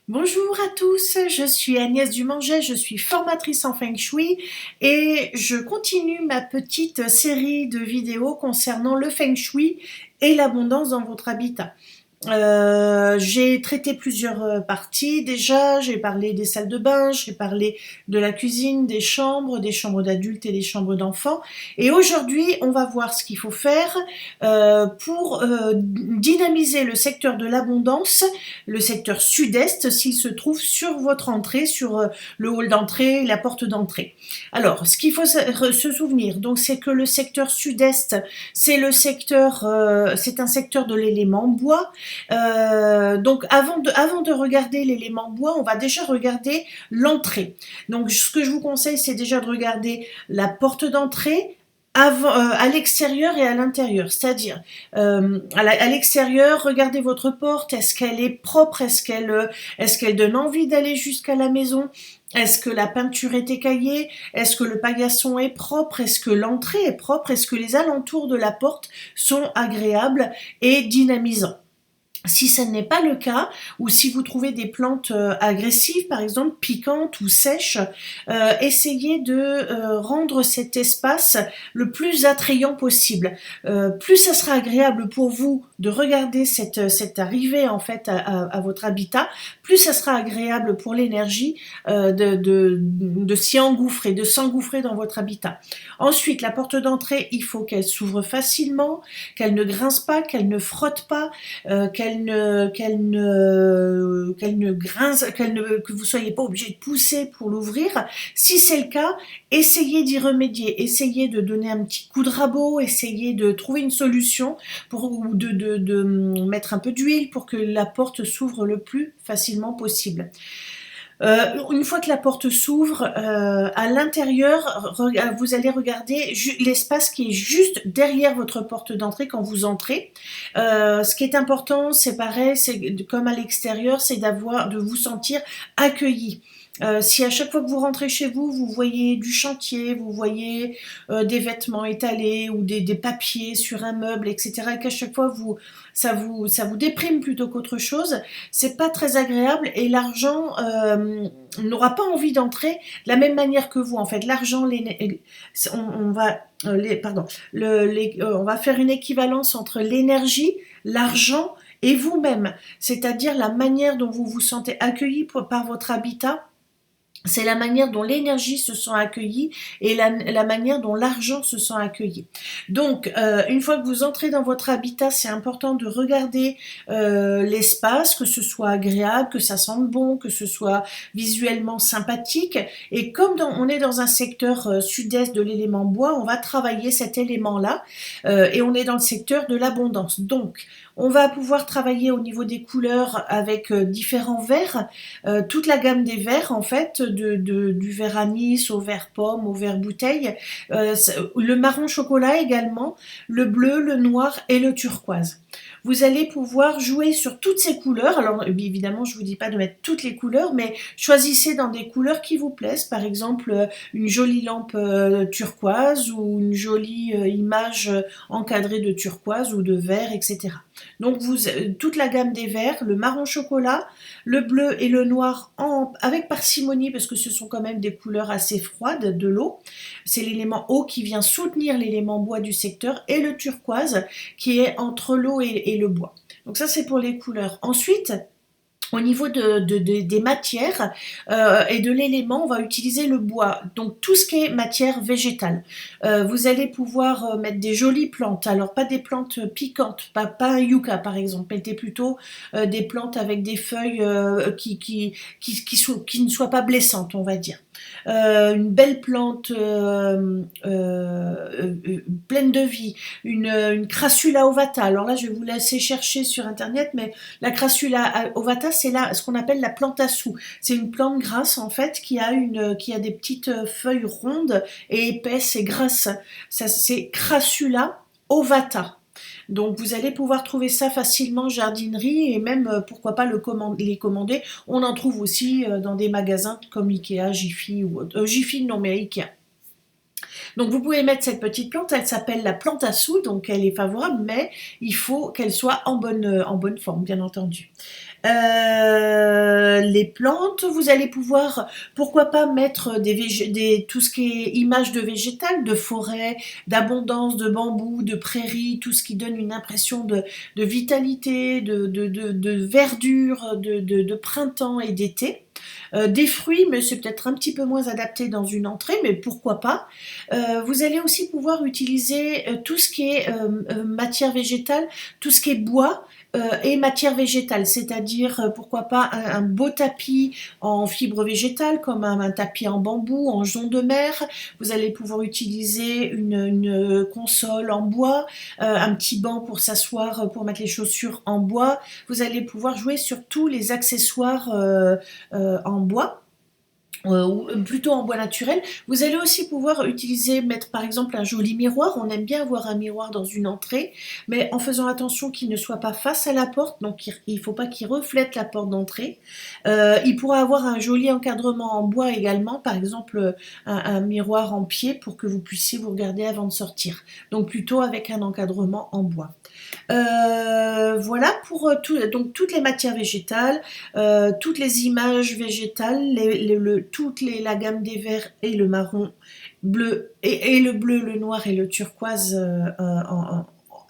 Bonjour à tous, je suis Agnès Dumanget, je suis formatrice en Feng Shui et je continue ma petite série de vidéos concernant le Feng Shui et l'abondance dans votre habitat. J'ai traité plusieurs parties déjà, j'ai parlé des salles de bain, j'ai parlé de la cuisine, des chambres d'adultes et des chambres d'enfants. Et aujourd'hui, on va voir ce qu'il faut faire pour dynamiser le secteur de l'abondance, le secteur sud-est, s'il se trouve sur votre entrée, sur le hall d'entrée, la porte d'entrée. Alors, ce qu'il faut se souvenir, donc, c'est que le secteur sud-est, c'est un secteur de l'élément bois. Donc avant de regarder l'élément bois, on va déjà regarder l'entrée. Donc ce que je vous conseille, c'est déjà de regarder la porte d'entrée, à l'extérieur et à l'intérieur, c'est-à-dire à l'extérieur, regardez votre porte, est-ce qu'elle est propre, est-ce qu'elle donne envie d'aller jusqu'à la maison, est-ce que la peinture est écaillée, est-ce que le paillasson est propre, est-ce que l'entrée est propre, est-ce que les alentours de la porte sont agréables et dynamisants. Si ça n'est pas le cas, ou si vous trouvez des plantes agressives, par exemple piquantes ou sèches, essayez de rendre cet espace le plus attrayant possible. Plus ça sera agréable pour vous de regarder cette arrivée en fait à votre habitat, plus ça sera agréable pour l'énergie de s'y engouffrer, de s'engouffrer dans votre habitat. Ensuite, la porte d'entrée, il faut qu'elle s'ouvre facilement, qu'elle ne grince pas, qu'elle ne frotte pas, que vous soyez pas obligé de pousser pour l'ouvrir. Si c'est le cas, essayez d'y remédier, essayez de donner un petit coup de rabot, essayez de trouver une solution ou de mettre un peu d'huile pour que la porte s'ouvre le plus facilement possible. Une fois que la porte s'ouvre, à l'intérieur, vous allez regarder l'espace qui est juste derrière votre porte d'entrée quand vous entrez. Ce qui est important, c'est pareil, c'est comme à l'extérieur, c'est de vous sentir accueilli. Si à chaque fois que vous rentrez chez vous, vous voyez du chantier, vous voyez des vêtements étalés ou des papiers sur un meuble, etc., et qu'à chaque fois ça vous déprime plutôt qu'autre chose, c'est pas très agréable et l'argent n'aura pas envie d'entrer de la même manière que vous. En fait, l'argent, on va on va faire une équivalence entre l'énergie, l'argent et vous-même, c'est-à-dire la manière dont vous vous sentez accueilli par votre habitat. C'est la manière dont l'énergie se sent accueillie et la manière dont l'argent se sent accueilli. Donc, une fois que vous entrez dans votre habitat, c'est important de regarder l'espace, que ce soit agréable, que ça sente bon, que ce soit visuellement sympathique. Et comme on est dans un secteur sud-est de l'élément bois, on va travailler cet élément-là et on est dans le secteur de l'abondance. Donc, on va pouvoir travailler au niveau des couleurs avec différents verts, toute la gamme des verts en fait, du vert anis au vert pomme, au vert bouteille, le marron chocolat également, le bleu, le noir et le turquoise. Vous allez pouvoir jouer sur toutes ces couleurs. Alors évidemment, je ne vous dis pas de mettre toutes les couleurs, mais choisissez dans des couleurs qui vous plaisent. Par exemple, une jolie lampe turquoise ou une jolie image encadrée de turquoise ou de vert, etc. Donc toute la gamme des verts, le marron chocolat, le bleu et le noir avec parcimonie parce que ce sont quand même des couleurs assez froides de l'eau. C'est l'élément eau qui vient soutenir l'élément bois du secteur et le turquoise qui est entre l'eau et le bois. Donc ça c'est pour les couleurs. Ensuite, au niveau des matières et de l'élément, on va utiliser le bois. Donc tout ce qui est matière végétale. Vous allez pouvoir mettre des jolies plantes. Alors pas des plantes piquantes, pas un yucca par exemple. Mettez plutôt des plantes avec des feuilles qui ne soient pas blessantes, on va dire. Une belle plante pleine de vie, une crassula ovata. Alors là, je vais vous laisser chercher sur internet, mais la crassula ovata, c'est ce qu'on appelle la plante à sous. C'est une plante grasse en fait qui a des petites feuilles rondes et épaisses et grasses. Ça, c'est crassula ovata. Donc vous allez pouvoir trouver ça facilement en jardinerie et même pourquoi pas les commander. On en trouve aussi dans des magasins comme Ikea, Jiffy ou Jiffy non mais Ikea. Donc vous pouvez mettre cette petite plante, elle s'appelle la plante à sous, donc elle est favorable, mais il faut qu'elle soit en bonne forme, bien entendu. les plantes. Vous allez pouvoir, pourquoi pas, mettre tout ce qui est image de végétal, de forêt, d'abondance, de bambou, de prairie, tout ce qui donne une impression de vitalité, de verdure, de printemps et d'été. Des fruits, mais c'est peut-être un petit peu moins adapté dans une entrée, mais pourquoi pas. Vous allez aussi pouvoir utiliser tout ce qui est matière végétale, tout ce qui est bois, et matière végétale, c'est-à-dire pourquoi pas un beau tapis en fibre végétale, comme un tapis en bambou, en jonc de mer. Vous allez pouvoir utiliser une console en bois, un petit banc pour s'asseoir, pour mettre les chaussures en bois. Vous allez pouvoir jouer sur tous les accessoires en bois. Ou plutôt en bois naturel. Vous allez aussi pouvoir mettre par exemple un joli miroir. On aime bien avoir un miroir dans une entrée, mais en faisant attention qu'il ne soit pas face à la porte, donc il ne faut pas qu'il reflète la porte d'entrée. Il pourra avoir un joli encadrement en bois également, par exemple un miroir en pied pour que vous puissiez vous regarder avant de sortir. Donc plutôt avec un encadrement en bois. Voilà pour donc toutes les matières végétales, toutes les images végétales, la gamme des verts et le marron, bleu et le bleu, le noir et le turquoise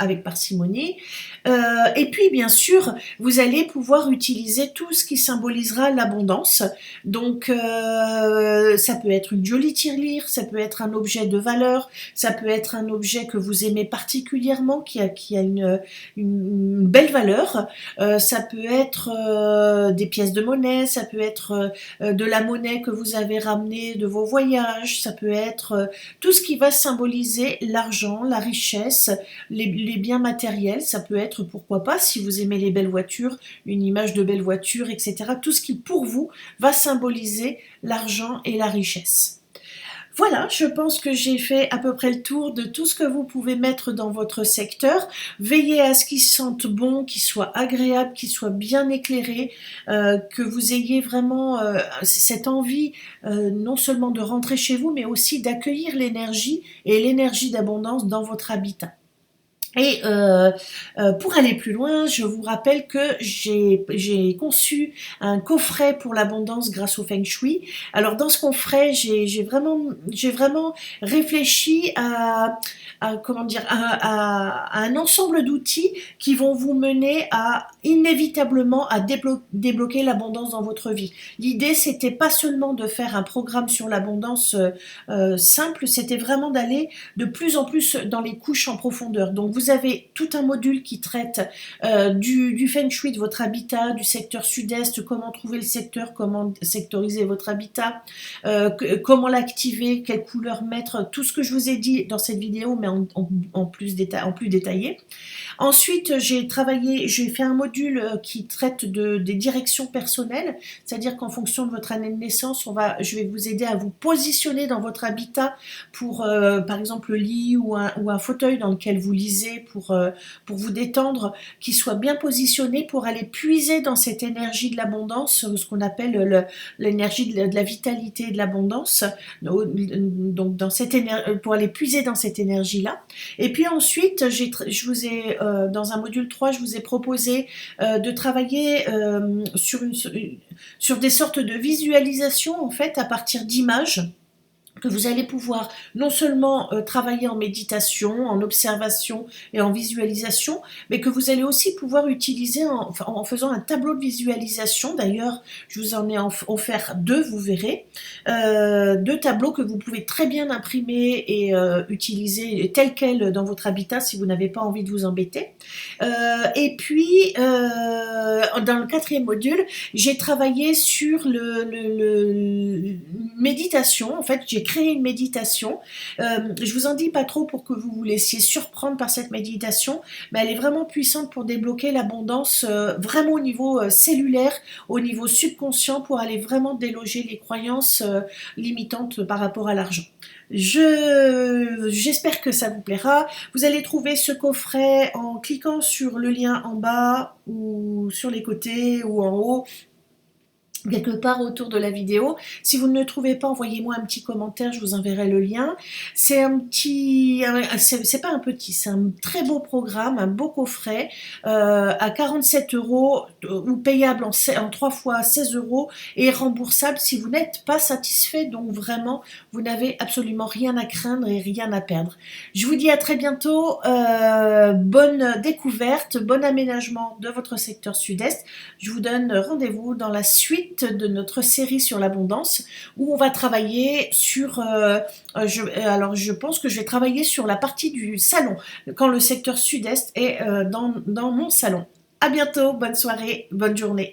avec parcimonie. Et puis bien sûr, vous allez pouvoir utiliser tout ce qui symbolisera l'abondance. Donc ça peut être une jolie tirelire, ça peut être un objet de valeur, ça peut être un objet que vous aimez particulièrement, qui a une belle valeur. Ça peut être des pièces de monnaie, ça peut être de la monnaie que vous avez ramenée de vos voyages, ça peut être tout ce qui va symboliser l'argent, la richesse, les biens matériels. Ça peut être, pourquoi pas, si vous aimez les belles voitures, une image de belle voiture, etc. Tout ce qui, pour vous, va symboliser l'argent et la richesse. Voilà, je pense que j'ai fait à peu près le tour de tout ce que vous pouvez mettre dans votre secteur. Veillez à ce qu'il sente bon, qu'il soit agréable, qu'il soit bien éclairé, que vous ayez vraiment cette envie non seulement de rentrer chez vous, mais aussi d'accueillir l'énergie et l'énergie d'abondance dans votre habitat. Et pour aller plus loin, je vous rappelle que j'ai conçu un coffret pour l'abondance grâce au Feng Shui. Alors dans ce coffret, j'ai vraiment réfléchi à un ensemble d'outils qui vont vous mener inévitablement à débloquer l'abondance dans votre vie. L'idée, c'était pas seulement de faire un programme sur l'abondance simple, c'était vraiment d'aller de plus en plus dans les couches en profondeur. Donc vous avez tout un module qui traite du Feng Shui de votre habitat, du secteur sud-est, comment trouver le secteur, comment sectoriser votre habitat, comment l'activer, quelle couleur mettre, tout ce que je vous ai dit dans cette vidéo, mais en plus détaillé. Ensuite, j'ai fait un module qui traite des directions personnelles, c'est-à-dire qu'en fonction de votre année de naissance, je vais vous aider à vous positionner dans votre habitat pour, par exemple, le lit ou un fauteuil dans lequel vous lisez pour vous détendre, qui soit bien positionné pour aller puiser dans cette énergie de l'abondance, ce qu'on appelle l'énergie de la vitalité et de l'abondance, donc pour aller puiser dans cette énergie-là. Et puis ensuite, dans un module 3, je vous ai proposé de travailler sur des sortes de visualisations, en fait, à partir d'images que vous allez pouvoir non seulement travailler en méditation, en observation et en visualisation, mais que vous allez aussi pouvoir utiliser en faisant un tableau de visualisation. D'ailleurs, je vous en ai offert 2, vous verrez. 2 tableaux que vous pouvez très bien imprimer et utiliser tel quel dans votre habitat si vous n'avez pas envie de vous embêter. Et puis, dans le 4e module, j'ai travaillé sur le méditation. En fait, j'ai créé une méditation. Je vous en dis pas trop pour que vous vous laissiez surprendre par cette méditation, mais elle est vraiment puissante pour débloquer l'abondance vraiment au niveau cellulaire, au niveau subconscient, pour aller vraiment déloger les croyances limitantes par rapport à l'argent. J'espère que ça vous plaira. Vous allez trouver ce coffret en cliquant sur le lien en bas ou sur les côtés ou en haut. quelque part autour de la vidéo. Si vous ne le trouvez pas, envoyez-moi un petit commentaire, je vous enverrai le lien. C'est un petit, c'est pas un petit, c'est un très beau programme, un beau coffret à 47 € ou payable en 3 fois 16 € et remboursable si vous n'êtes pas satisfait. Donc vraiment, vous n'avez absolument rien à craindre et rien à perdre. Je vous dis à très bientôt. Bonne découverte, bon aménagement de votre secteur sud-est. Je vous donne rendez-vous dans la suite de notre série sur l'abondance où on va travailler sur alors je pense que je vais travailler sur la partie du salon quand le secteur sud-est est dans mon salon. À bientôt, bonne soirée, bonne journée.